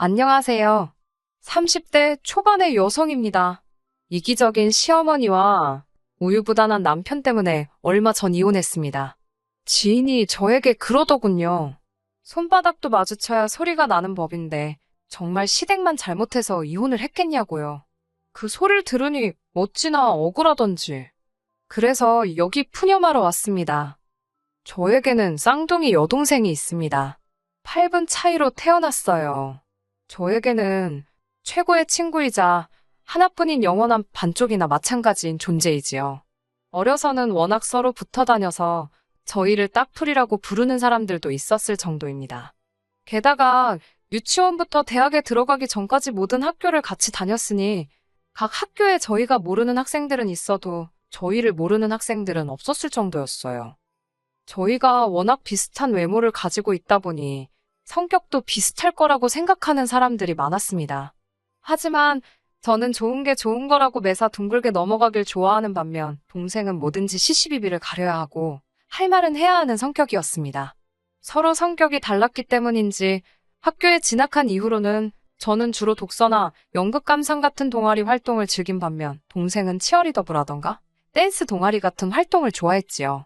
안녕하세요. 30대 초반의 여성입니다. 이기적인 시어머니와 우유부단한 남편 때문에 얼마 전 이혼했습니다. 지인이 저에게 그러더군요. 손바닥도 마주쳐야 소리가 나는 법인데 정말 시댁만 잘못해서 이혼을 했겠냐고요. 그 소리를 들으니 어찌나 억울하던지. 그래서 여기 푸념하러 왔습니다. 저에게는 쌍둥이 여동생이 있습니다. 8분 차이로 태어났어요. 저에게는 최고의 친구이자 하나뿐인 영원한 반쪽이나 마찬가지인 존재이지요. 어려서는 워낙 서로 붙어 다녀서 저희를 딱풀이라고 부르는 사람들도 있었을 정도입니다. 게다가 유치원부터 대학에 들어가기 전까지 모든 학교를 같이 다녔으니 각 학교에 저희가 모르는 학생들은 있어도 저희를 모르는 학생들은 없었을 정도였어요. 저희가 워낙 비슷한 외모를 가지고 있다 보니 성격도 비슷할 거라고 생각하는 사람들이 많았습니다. 하지만 저는 좋은 게 좋은 거라고 매사 둥글게 넘어가길 좋아하는 반면 동생은 뭐든지 시시비비를 가려야 하고 할 말은 해야 하는 성격이었습니다. 서로 성격이 달랐기 때문인지 학교에 진학한 이후로는 저는 주로 독서나 연극 감상 같은 동아리 활동을 즐긴 반면 동생은 치어리더부라던가 댄스 동아리 같은 활동을 좋아했지요.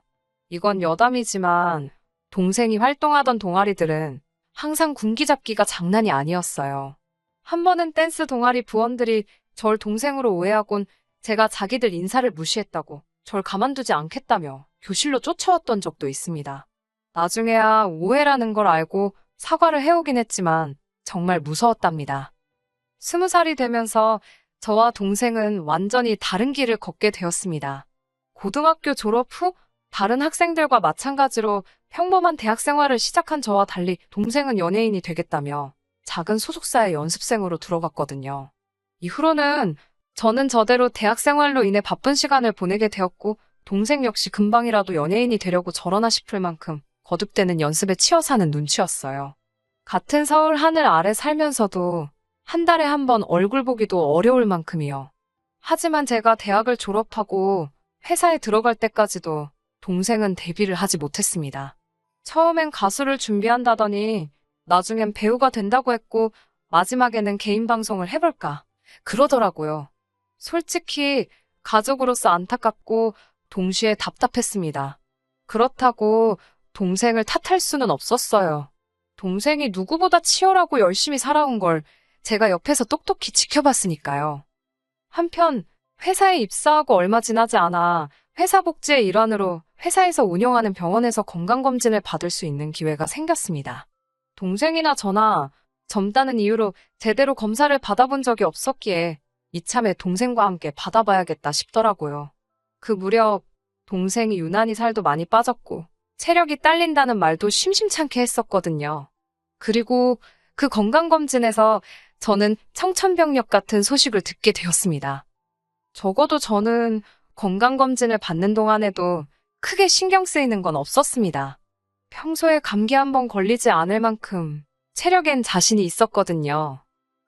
이건 여담이지만 동생이 활동하던 동아리들은 항상 군기잡기가 장난이 아니었어요. 한 번은 댄스 동아리 부원들이 절 동생으로 오해하곤 제가 자기들 인사를 무시했다고 절 가만두지 않겠다며 교실로 쫓아왔던 적도 있습니다. 나중에야 오해라는 걸 알고 사과를 해오긴 했지만 정말 무서웠답니다. 20살이 되면서 저와 동생은 완전히 다른 길을 걷게 되었습니다. 고등학교 졸업 후 다른 학생들과 마찬가지로 평범한 대학 생활을 시작한 저와 달리 동생은 연예인이 되겠다며 작은 소속사의 연습생으로 들어갔거든요. 이후로는 저는 저대로 대학 생활로 인해 바쁜 시간을 보내게 되었고 동생 역시 금방이라도 연예인이 되려고 저러나 싶을 만큼 거듭되는 연습에 치여 사는 눈치였어요. 같은 서울 하늘 아래 살면서도 한 달에 한 번 얼굴 보기도 어려울 만큼이요. 하지만 제가 대학을 졸업하고 회사에 들어갈 때까지도 동생은 데뷔를 하지 못했습니다. 처음엔 가수를 준비한다더니 나중엔 배우가 된다고 했고 마지막에는 개인 방송을 해볼까 그러더라고요. 솔직히 가족으로서 안타깝고 동시에 답답했습니다. 그렇다고 동생을 탓할 수는 없었어요. 동생이 누구보다 치열하고 열심히 살아온 걸 제가 옆에서 똑똑히 지켜봤으니까요. 한편 회사에 입사하고 얼마 지나지 않아 회사 복지의 일환으로 회사에서 운영하는 병원에서 건강검진을 받을 수 있는 기회가 생겼습니다. 동생이나 저나 젊다는 이유로 제대로 검사를 받아본 적이 없었기에 이참에 동생과 함께 받아봐야겠다 싶더라고요. 그 무렵 동생이 유난히 살도 많이 빠졌고 체력이 딸린다는 말도 심심찮게 했었거든요. 그리고 그 건강검진에서 저는 청천벽력 같은 소식을 듣게 되었습니다. 적어도 저는 건강검진을 받는 동안에도 크게 신경 쓰이는 건 없었습니다. 평소에 감기 한 번 걸리지 않을 만큼 체력엔 자신이 있었거든요.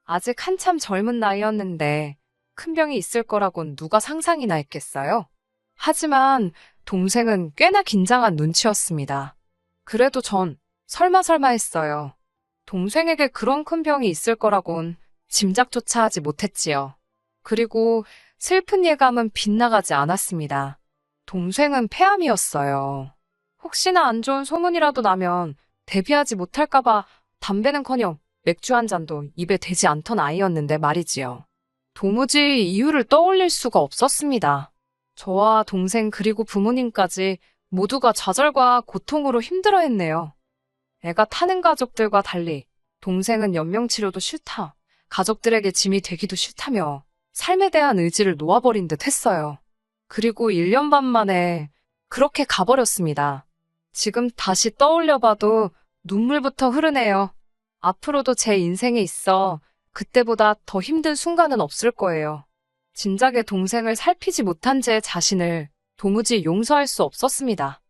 아직 한참 젊은 나이였는데 큰 병이 있을 거라곤 누가 상상이나 했겠어요? 하지만 동생은 꽤나 긴장한 눈치였습니다. 그래도 전 설마 했어요. 동생에게 그런 큰 병이 있을 거라곤 짐작조차 하지 못했지요. 그리고 슬픈 예감은 빗나가지 않았습니다. 동생은 폐암이었어요. 혹시나 안 좋은 소문이라도 나면 데뷔하지 못할까봐 담배는커녕 맥주 한 잔도 입에 대지 않던 아이였는데 말이지요. 도무지 이유를 떠올릴 수가 없었습니다. 저와 동생 그리고 부모님까지 모두가 좌절과 고통으로 힘들어했네요. 애가 타는 가족들과 달리 동생은 연명치료도 싫다, 가족들에게 짐이 되기도 싫다며 삶에 대한 의지를 놓아버린 듯 했어요. 그리고 1년 반 만에 그렇게 가버렸습니다. 지금 다시 떠올려봐도 눈물부터 흐르네요. 앞으로도 제 인생에 있어 그때보다 더 힘든 순간은 없을 거예요. 진작에 동생을 살피지 못한 제 자신을 도무지 용서할 수 없었습니다.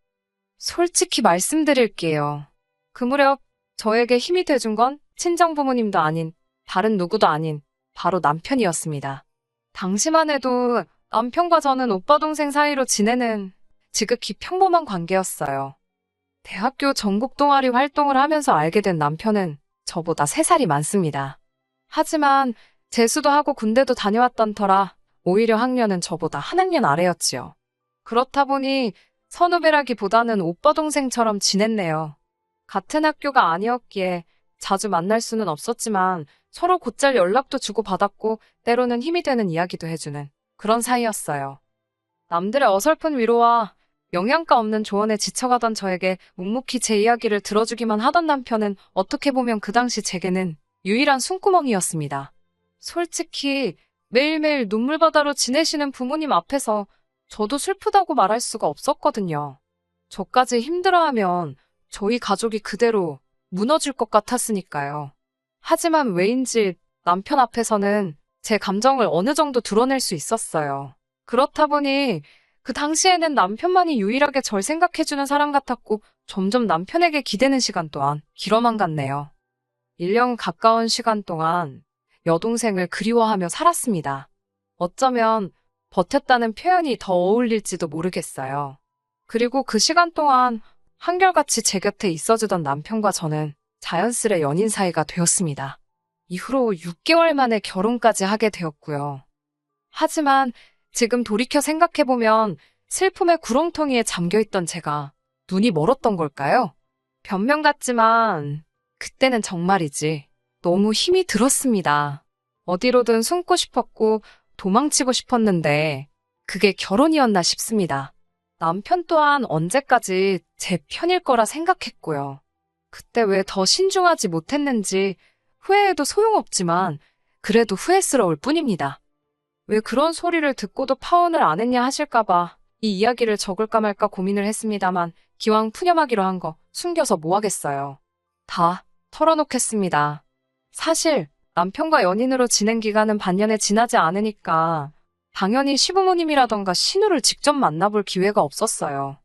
솔직히 말씀드릴게요. 그 무렵 저에게 힘이 돼준 건 친정 부모님도 아닌 다른 누구도 아닌 바로 남편이었습니다. 당시만 해도 남편과 저는 오빠 동생 사이로 지내는 지극히 평범한 관계였어요. 대학교 전국 동아리 활동을 하면서 알게 된 남편은 저보다 3살이 많습니다. 하지만 재수도 하고 군대도 다녀왔던 터라 오히려 학년은 저보다 한 학년 아래였지요. 그렇다 보니 선후배라기보다는 오빠 동생처럼 지냈네요. 같은 학교가 아니었기에 자주 만날 수는 없었지만 서로 곧잘 연락도 주고받았고 때로는 힘이 되는 이야기도 해주는 그런 사이였어요. 남들의 어설픈 위로와 영양가 없는 조언에 지쳐가던 저에게 묵묵히 제 이야기를 들어주기만 하던 남편은 어떻게 보면 그 당시 제게는 유일한 숨구멍이었습니다. 솔직히 매일매일 눈물바다로 지내시는 부모님 앞에서 저도 슬프다고 말할 수가 없었거든요. 저까지 힘들어하면 저희 가족이 그대로 무너질 것 같았으니까요. 하지만 왜인지 남편 앞에서는 제 감정을 어느 정도 드러낼 수 있었어요. 그렇다 보니 그 당시에는 남편만이 유일하게 절 생각해주는 사람 같았고 점점 남편에게 기대는 시간 또한 길어만 갔네요. 1년 가까운 시간 동안 여동생을 그리워하며 살았습니다. 어쩌면 버텼다는 표현이 더 어울릴지도 모르겠어요. 그리고 그 시간 동안 한결같이 제 곁에 있어주던 남편과 저는 자연스레 연인 사이가 되었습니다. 이후로 6개월 만에 결혼까지 하게 되었고요. 하지만 지금 돌이켜 생각해보면 슬픔의 구렁텅이에 잠겨있던 제가 눈이 멀었던 걸까요? 변명 같지만 그때는 정말이지 너무 힘이 들었습니다. 어디로든 숨고 싶었고 도망치고 싶었는데 그게 결혼이었나 싶습니다. 남편 또한 언제까지 제 편일 거라 생각했고요. 그때 왜 더 신중하지 못했는지 후회해도 소용없지만 그래도 후회스러울 뿐입니다. 왜 그런 소리를 듣고도 파혼을 안 했냐 하실까봐 이 이야기를 적을까 말까 고민을 했습니다만 기왕 푸념하기로 한 거 숨겨서 뭐 하겠어요. 다 털어놓겠습니다. 사실 남편과 연인으로 지낸 기간은 반년에 지나지 않으니까 당연히 시부모님이라던가 신우를 직접 만나볼 기회가 없었어요.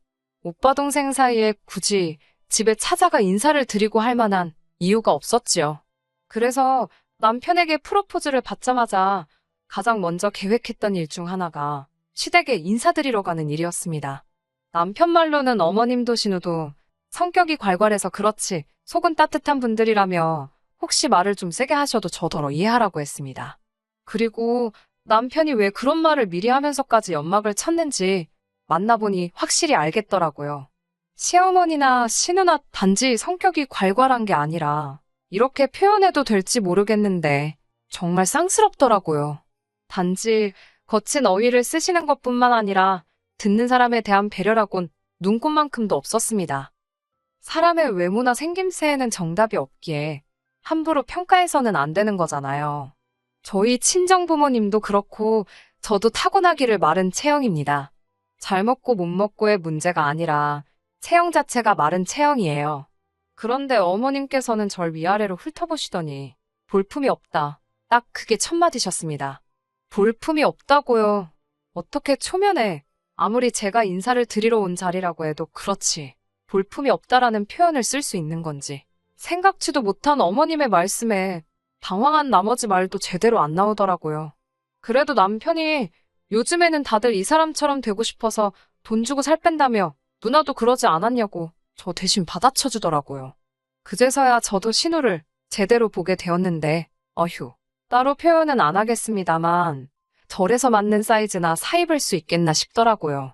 오빠 동생 사이에 굳이 집에 찾아가 인사를 드리고 할 만한 이유가 없었지요. 그래서 남편에게 프로포즈를 받자마자 가장 먼저 계획했던 일 중 하나가 시댁에 인사드리러 가는 일이었습니다. 남편 말로는 어머님도 신우도 성격이 괄괄해서 그렇지 속은 따뜻한 분들이라며 혹시 말을 좀 세게 하셔도 저더러 이해하라고 했습니다. 그리고 남편이 왜 그런 말을 미리 하면서까지 연막을 쳤는지 만나보니 확실히 알겠더라고요. 시어머니나 신우나 단지 성격이 괄괄한 게 아니라 이렇게 표현해도 될지 모르겠는데 정말 쌍스럽더라고요. 단지 거친 어휘를 쓰시는 것뿐만 아니라 듣는 사람에 대한 배려라곤 눈꼽만큼도 없었습니다. 사람의 외모나 생김새에는 정답이 없기에 함부로 평가해서는 안 되는 거잖아요. 저희 친정부모님도 그렇고 저도 타고나기를 마른 체형입니다. 잘 먹고 못 먹고의 문제가 아니라 체형 자체가 마른 체형이에요. 그런데 어머님께서는 절 위아래로 훑어보시더니 볼품이 없다. 딱 그게 첫마디셨습니다. 볼품이 없다고요. 어떻게 초면에 아무리 제가 인사를 드리러 온 자리라고 해도 그렇지 볼품이 없다라는 표현을 쓸 수 있는 건지 생각지도 못한 어머님의 말씀에 당황한 나머지 말도 제대로 안 나오더라고요. 그래도 남편이 요즘에는 다들 이 사람처럼 되고 싶어서 돈 주고 살 뺀다며 누나도 그러지 않았냐고 저 대신 받아쳐주더라고요. 그제서야 저도 신우를 제대로 보게 되었는데 어휴 따로 표현은 안 하겠습니다만 절에서 맞는 사이즈나 사입을 수 있겠나 싶더라고요.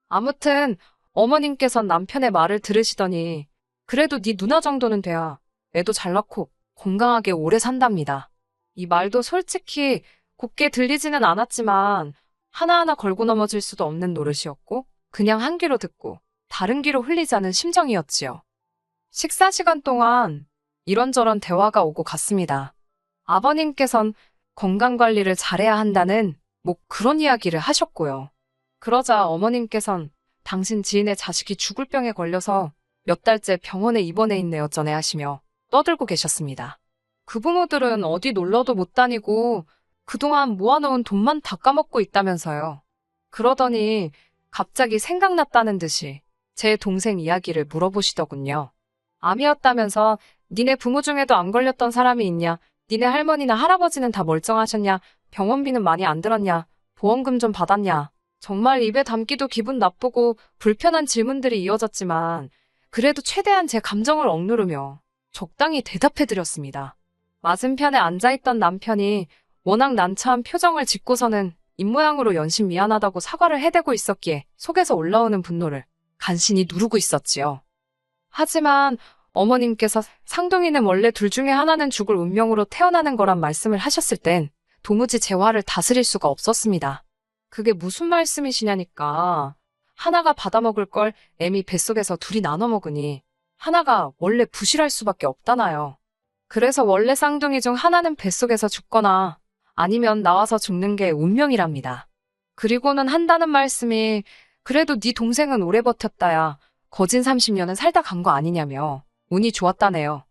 아무튼 어머님께선 남편의 말을 들으시더니 그래도 네 누나 정도는 돼야 애도 잘 낳고 건강하게 오래 산답니다. 이 말도 솔직히 곱게 들리지는 않았지만 하나하나 걸고 넘어질 수도 없는 노릇이었고 그냥 한 귀로 듣고 다른 귀로 흘리자는 심정이었지요. 식사 시간 동안 이런저런 대화가 오고 갔습니다. 아버님께선 건강관리를 잘해야 한다는 뭐 그런 이야기를 하셨고요. 그러자 어머님께선 당신 지인의 자식이 죽을 병에 걸려서 몇 달째 병원에 입원해 있네요 전에 하시며 떠들고 계셨습니다. 그 부모들은 어디 놀러도 못 다니고 그동안 모아놓은 돈만 다 까먹고 있다면서요. 그러더니 갑자기 생각났다는 듯이 제 동생 이야기를 물어보시더군요. 암이었다면서 니네 부모 중에도 안 걸렸던 사람이 있냐? 니네 할머니나 할아버지는 다 멀쩡하셨냐? 병원비는 많이 안 들었냐? 보험금 좀 받았냐? 정말 입에 담기도 기분 나쁘고 불편한 질문들이 이어졌지만 그래도 최대한 제 감정을 억누르며 적당히 대답해드렸습니다. 맞은편에 앉아있던 남편이 워낙 난처한 표정을 짓고서는 입모양으로 연신 미안하다고 사과를 해대고 있었기에 속에서 올라오는 분노를 간신히 누르고 있었지요. 하지만 어머님께서 상둥이는 원래 둘 중에 하나는 죽을 운명으로 태어나는 거란 말씀을 하셨을 땐 도무지 제 화를 다스릴 수가 없었습니다. 그게 무슨 말씀이시냐니까. 하나가 받아먹을 걸 애미 뱃속에서 둘이 나눠 먹으니 하나가 원래 부실할 수밖에 없다나요. 그래서 원래 쌍둥이 중 하나는 뱃속에서 죽거나 아니면 나와서 죽는 게 운명이랍니다. 그리고는 한다는 말씀이 그래도 네 동생은 오래 버텼다야 거진 30년은 살다 간 거 아니냐며 운이 좋았다네요.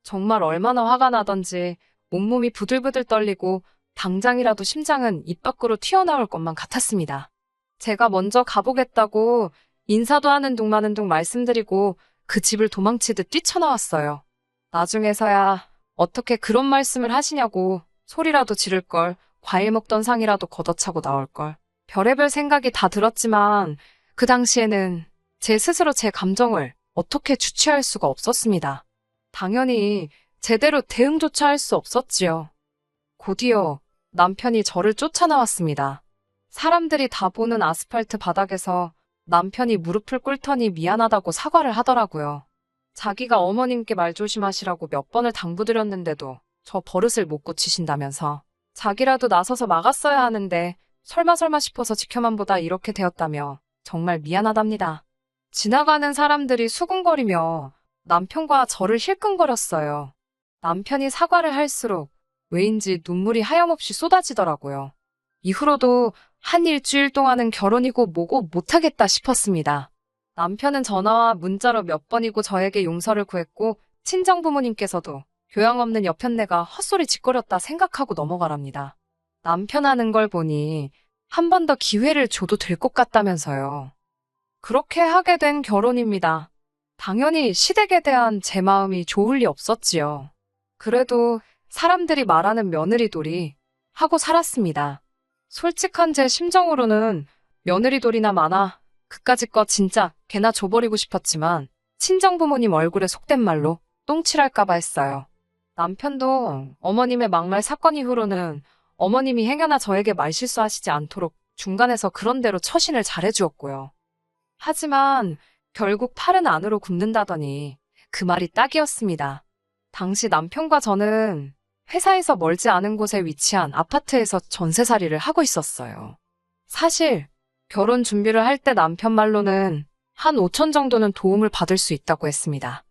정말 얼마나 화가 나던지 온몸이 부들부들 떨리고 당장이라도 심장은 입 밖으로 튀어나올 것만 같았습니다. 제가 먼저 가보겠다고 인사도 하는 둥 마는 둥 말씀드리고 그 집을 도망치듯 뛰쳐나왔어요. 나중에서야 어떻게 그런 말씀을 하시냐고 소리라도 지를걸, 과일 먹던 상이라도 걷어차고 나올걸. 별의별 생각이 다 들었지만 그 당시에는 제 스스로 제 감정을 어떻게 주체할 수가 없었습니다. 당연히 제대로 대응조차 할 수 없었지요. 곧이어 남편이 저를 쫓아나왔습니다. 사람들이 다 보는 아스팔트 바닥에서 남편이 무릎을 꿇더니 미안하다고 사과를 하더라고요. 자기가 어머님께 말 조심하시라고 몇 번을 당부드렸는데도 저 버릇을 못 고치신다면서 자기라도 나서서 막았어야 하는데 설마 싶어서 지켜만 보다 이렇게 되었다며 정말 미안하답니다. 지나가는 사람들이 수군거리며 남편과 저를 힐끔거렸어요. 남편이 사과를 할수록 왜인지 눈물이 하염없이 쏟아지더라고요. 이후로도 한 일주일 동안은 결혼이고 뭐고 못하겠다 싶었습니다. 남편은 전화와 문자로 몇 번이고 저에게 용서를 구했고 친정 부모님께서도 교양 없는 여편네가 헛소리 짓거렸다 생각하고 넘어가랍니다. 남편 하는 걸 보니 한 번 더 기회를 줘도 될 것 같다면서요. 그렇게 하게 된 결혼입니다. 당연히 시댁에 대한 제 마음이 좋을 리 없었지요. 그래도 사람들이 말하는 며느리돌이 하고 살았습니다. 솔직한 제 심정으로는 며느리돌이나 많아 그까짓 거 진짜 개나 줘버리고 싶었지만 친정부모님 얼굴에 속된 말로 똥칠할까봐 했어요. 남편도 어머님의 막말 사건 이후로는 어머님이 행여나 저에게 말실수하시지 않도록 중간에서 그런대로 처신을 잘해주었고요. 하지만 결국 팔은 안으로 굽는다더니 그 말이 딱이었습니다. 당시 남편과 저는 회사에서 멀지 않은 곳에 위치한 아파트에서 전세살이를 하고 있었어요. 사실 결혼 준비를 할 때 남편 말로는 한 5천 정도는 도움을 받을 수 있다고 했습니다.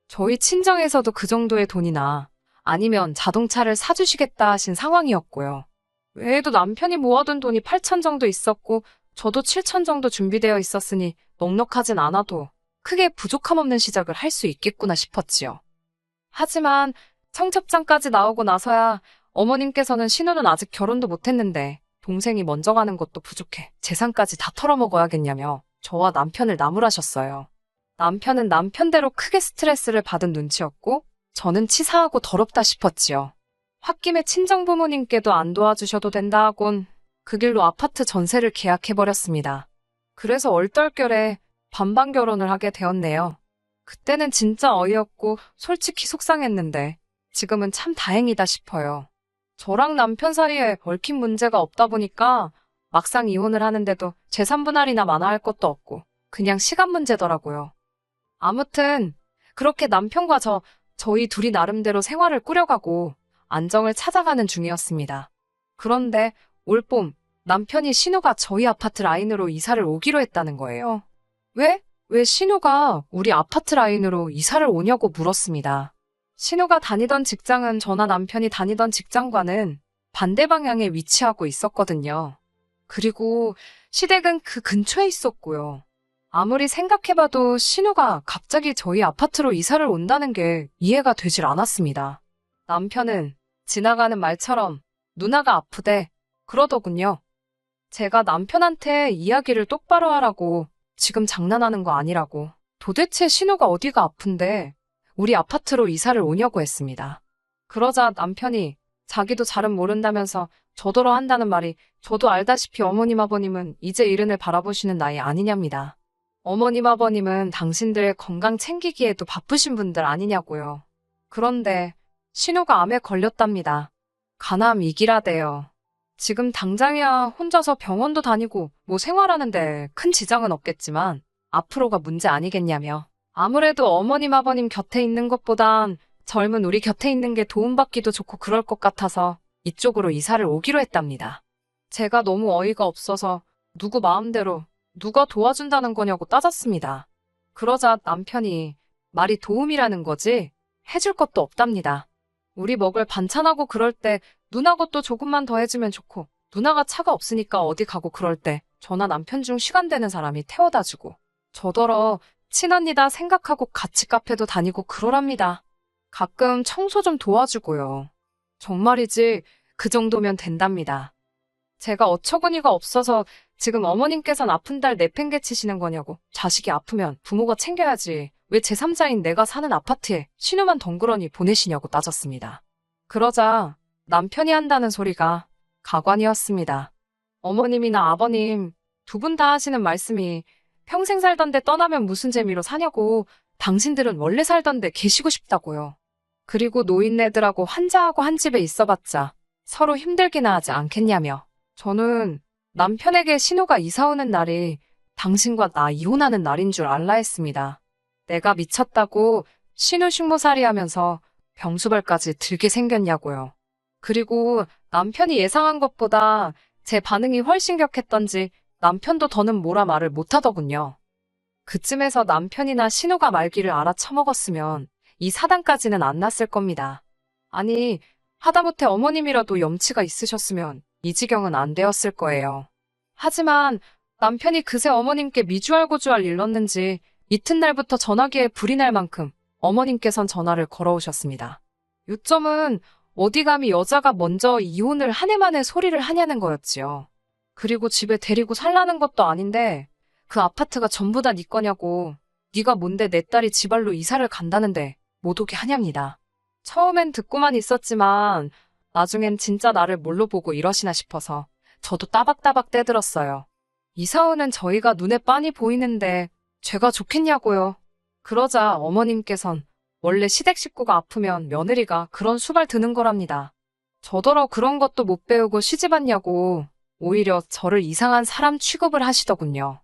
저희 친정에서도 그 정도의 돈이나 아니면 자동차를 사주시겠다 하신 상황이었고요. 외에도 남편이 모아둔 돈이 8천 정도 있었고 저도 7천 정도 준비되어 있었으니 넉넉하진 않아도 크게 부족함 없는 시작을 할 수 있겠구나 싶었지요. 하지만 청첩장까지 나오고 나서야 어머님께서는 신우는 아직 결혼도 못했는데 동생이 먼저 가는 것도 부족해 재산까지 다 털어먹어야겠냐며 저와 남편을 나무라셨어요. 남편은 남편대로 크게 스트레스를 받은 눈치였고 저는 치사하고 더럽다 싶었지요. 홧김에 친정부모님께도 안 도와주셔도 된다 하곤 그 길로 아파트 전세를 계약해버렸습니다. 그래서 얼떨결에 반반 결혼을 하게 되었네요. 그때는 진짜 어이없고 솔직히 속상했는데 지금은 참 다행이다 싶어요. 저랑 남편 사이에 얽힌 문제가 없다 보니까 막상 이혼을 하는데도 재산 분할이나 마나할 것도 없고 그냥 시간 문제더라고요. 아무튼 그렇게 남편과 저희 둘이 나름대로 생활을 꾸려가고 안정을 찾아가는 중이었습니다. 그런데 올봄 남편이 신우가 저희 아파트 라인으로 이사를 오기로 했다는 거예요. 왜 신우가 우리 아파트 라인으로 이사를 오냐고 물었습니다. 신우가 다니던 직장은 저나 남편이 다니던 직장과는 반대 방향에 위치하고 있었거든요. 그리고 시댁은 그 근처에 있었고요. 아무리 생각해봐도 신우가 갑자기 저희 아파트로 이사를 온다는 게 이해가 되질 않았습니다. 남편은 지나가는 말처럼 누나가 아프대 그러더군요. 제가 남편한테 이야기를 똑바로 하라고 지금 장난하는 거 아니라고 도대체 신우가 어디가 아픈데 우리 아파트로 이사를 오냐고 했습니다. 그러자 남편이 자기도 잘은 모른다면서 저더러 한다는 말이 저도 알다시피 어머님 아버님은 이제 이른을 바라보시는 나이 아니냐입니다. 어머님 아버님은 당신들의 건강 챙기기에도 바쁘신 분들 아니냐고요. 그런데 신우가 암에 걸렸답니다. 간암 2기라대요. 지금 당장이야 혼자서 병원도 다니고 뭐 생활하는데 큰 지장은 없겠지만 앞으로가 문제 아니겠냐며. 아무래도 어머님 아버님 곁에 있는 것보단 젊은 우리 곁에 있는 게 도움받기도 좋고 그럴 것 같아서 이쪽으로 이사를 오기로 했답니다. 제가 너무 어이가 없어서 누구 마음대로 누가 도와준다는 거냐고 따졌습니다. 그러자 남편이 말이 도움이라는 거지 해줄 것도 없답니다. 우리 먹을 반찬하고 그럴 때 누나 것도 조금만 더 해주면 좋고 누나가 차가 없으니까 어디 가고 그럴 때 저나 남편 중 시간 되는 사람이 태워다 주고 저더러 친언니다 생각하고 같이 카페도 다니고 그러랍니다. 가끔 청소 좀 도와주고요. 정말이지 그 정도면 된답니다. 제가 어처구니가 없어서 지금 어머님께선 아픈 딸 내팽개치시는 거냐고. 자식이 아프면 부모가 챙겨야지. 왜 제3자인 내가 사는 아파트에 신우만 덩그러니 보내시냐고 따졌습니다. 그러자 남편이 한다는 소리가 가관이었습니다. 어머님이나 아버님 두 분 다 하시는 말씀이 평생 살던 데 떠나면 무슨 재미로 사냐고. 당신들은 원래 살던 데 계시고 싶다고요. 그리고 노인네들하고 환자하고 한 집에 있어봤자 서로 힘들기나 하지 않겠냐며. 저는 남편에게 신우가 이사 오는 날이 당신과 나 이혼하는 날인 줄 알라 했습니다. 내가 미쳤다고 신우 식모살이 하면서 병수발까지 들게 생겼냐고요. 그리고 남편이 예상한 것보다 제 반응이 훨씬 격했던지 남편도 더는 뭐라 말을 못하더군요. 그쯤에서 남편이나 신우가 말귀를 알아쳐먹었으면 이 사단까지는 안 났을 겁니다. 아니, 하다못해 어머님이라도 염치가 있으셨으면 이 지경은 안 되었을 거예요. 하지만 남편이 그새 어머님께 미주알고주알 일렀는지 이튿날부터 전화기에 불이 날 만큼 어머님께선 전화를 걸어오셨습니다. 요점은 어디 감히 여자가 먼저 이혼을 한 해 만에 소리를 하냐는 거였지요. 그리고 집에 데리고 살라는 것도 아닌데 그 아파트가 전부 다 네 거냐고. 네가 뭔데 내 딸이 지발로 이사를 간다는데 못 오게 하냐입니다. 처음엔 듣고만 있었지만 나중엔 진짜 나를 뭘로 보고 이러시나 싶어서 저도 따박따박 떼들었어요. 이사 오는 저희가 눈에 빤히 보이는데 죄가 좋겠냐고요. 그러자 어머님께선 원래 시댁 식구가 아프면 며느리가 그런 수발 드는 거랍니다. 저더러 그런 것도 못 배우고 시집왔냐고 오히려 저를 이상한 사람 취급을 하시더군요.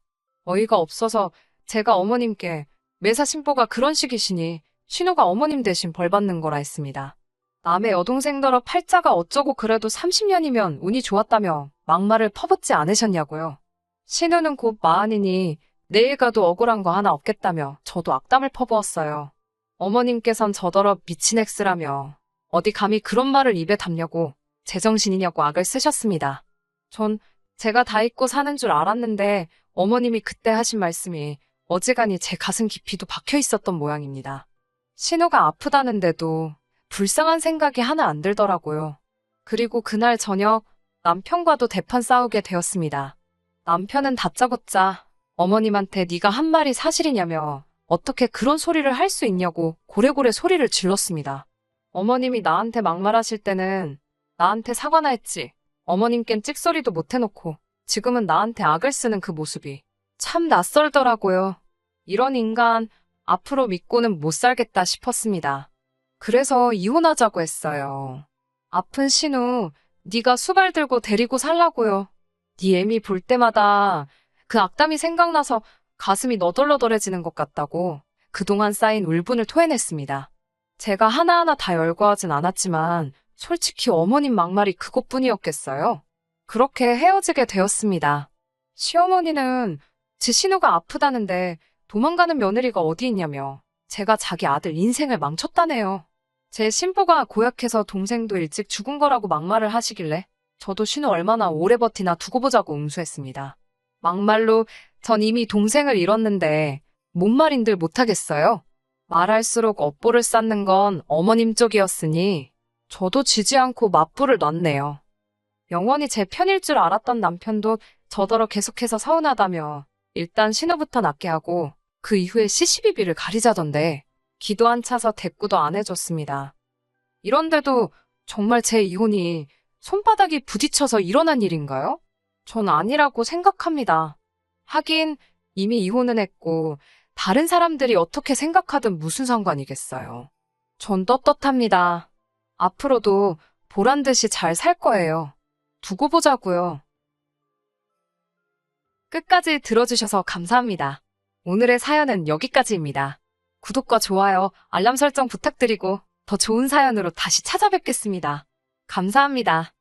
어이가 없어서 제가 어머님께 매사 신보가 그런 식이시니 신우가 어머님 대신 벌 받는 거라 했습니다. 남의 여동생더러 팔자가 어쩌고 그래도 30년이면 운이 좋았다며 막말을 퍼붓지 않으셨냐고요. 신우는 곧 마흔이니 내일 가도 억울한 거 하나 없겠다며 저도 악담을 퍼부었어요. 어머님께선 저더러 미친 엑스라며 어디 감히 그런 말을 입에 담냐고 제정신이냐고 악을 쓰셨습니다. 전 제가 다 잊고 사는 줄 알았는데 어머님이 그때 하신 말씀이 어지간히 제 가슴 깊이도 박혀 있었던 모양입니다. 신우가 아프다는데도 불쌍한 생각이 하나 안 들더라고요. 그리고 그날 저녁 남편과도 대판 싸우게 되었습니다. 남편은 다짜고짜 어머님한테 네가 한 말이 사실이냐며 어떻게 그런 소리를 할 수 있냐고 고래고래 소리를 질렀습니다. 어머님이 나한테 막말하실 때는 나한테 사과나 했지. 어머님껜 찍소리도 못 해놓고 지금은 나한테 악을 쓰는 그 모습이 참 낯설더라고요. 이런 인간 앞으로 믿고는 못 살겠다 싶었습니다. 그래서 이혼하자고 했어요. 아픈 신우, 네가 수발 들고 데리고 살라고요. 네 애미 볼 때마다 그 악담이 생각나서 가슴이 너덜너덜해지는 것 같다고 그동안 쌓인 울분을 토해냈습니다. 제가 하나하나 다 열거하진 않았지만 솔직히 어머님 막말이 그것뿐이었겠어요. 그렇게 헤어지게 되었습니다. 시어머니는 지 신우가 아프다는데 도망가는 며느리가 어디 있냐며 제가 자기 아들 인생을 망쳤다네요. 제 신부가 고약해서 동생도 일찍 죽은 거라고 막말을 하시길래 저도 신우 얼마나 오래 버티나 두고 보자고 응수했습니다. 막말로 전 이미 동생을 잃었는데 뭔 말인들 못하겠어요. 말할수록 업보를 쌓는 건 어머님 쪽이었으니 저도 지지 않고 맞불을 놨네요. 영원히 제 편일 줄 알았던 남편도 저더러 계속해서 서운하다며 일단 신우부터 낫게 하고 그 이후에 시시비비를 가리자던데 기도 안 차서 대꾸도 안 해줬습니다. 이런데도 정말 제 이혼이 손바닥이 부딪혀서 일어난 일인가요? 전 아니라고 생각합니다. 하긴 이미 이혼은 했고 다른 사람들이 어떻게 생각하든 무슨 상관이겠어요. 전 떳떳합니다. 앞으로도 보란 듯이 잘 살 거예요. 두고 보자고요. 끝까지 들어주셔서 감사합니다. 오늘의 사연은 여기까지입니다. 구독과 좋아요, 알람 설정 부탁드리고 더 좋은 사연으로 다시 찾아뵙겠습니다. 감사합니다.